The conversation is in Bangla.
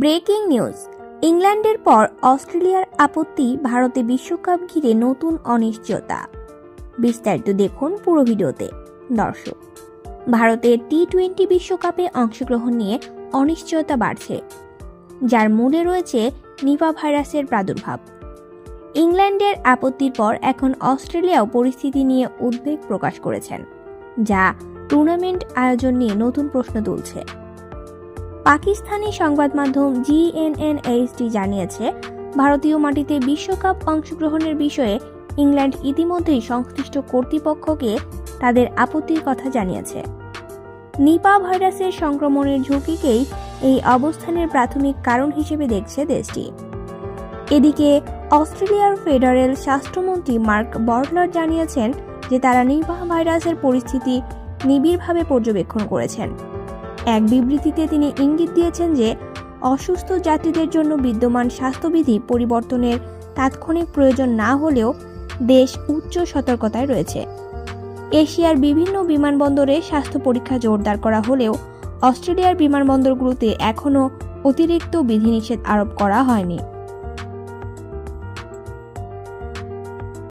Breaking news. ইংল্যান্ডের পর অস্ট্রেলিয়ার আপত্তি, ভারতে বিশ্বকাপ ঘিরে নতুন অনিশ্চয়তা। বিস্তারিত দেখুন পুরো ভিডিওতে। দর্শক, ভারতের টি-20 বিশ্বকাপে অংশগ্রহণ নিয়ে অনিশ্চয়তা বাড়ছে, যার মূলে রয়েছে নিপা ভাইরাসের প্রাদুর্ভাব। ইংল্যান্ডের আপত্তির পর এখন অস্ট্রেলিয়াও পরিস্থিতি নিয়ে উদ্বেগ প্রকাশ করেছেন, যা টুর্নামেন্ট আয়োজন নিয়ে নতুন প্রশ্ন তুলছে। পাকিস্তানি সংবাদ মাধ্যম GNNHD জানিয়েছে, ভারতীয় মাটিতে বিশ্বকাপ অংশগ্রহণের বিষয়ে ইংল্যান্ড ইতিমধ্যেই সংশ্লিষ্ট কর্তৃপক্ষকে তাদের আপত্তির কথা জানিয়েছে। নিপা ভাইরাসের সংক্রমণের ঝুঁকিকেই এই অবস্থানের প্রাথমিক কারণ হিসেবে দেখছে দেশটি। এদিকে অস্ট্রেলিয়ার ফেডারেল স্বাস্থ্যমন্ত্রী মার্ক বটলার জানিয়েছেন যে তারা নিপা ভাইরাসের পরিস্থিতি নিবিড়ভাবে পর্যবেক্ষণ করেছেন। এক বিবৃতিতে তিনি ইঙ্গিত দিয়েছেন যে অসুস্থ যাত্রীদের জন্য বিদ্যমান স্বাস্থ্যবিধি পরিবর্তনের তাৎক্ষণিক প্রয়োজন না হলেও দেশ উচ্চ সতর্কতায় রয়েছে। এশিয়ার বিভিন্ন বিমানবন্দরে স্বাস্থ্য পরীক্ষা জোরদার করা হলেও অস্ট্রেলিয়ার বিমানবন্দরগুলোতে এখনও অতিরিক্ত বিধিনিষেধ আরোপ করা হয়নি।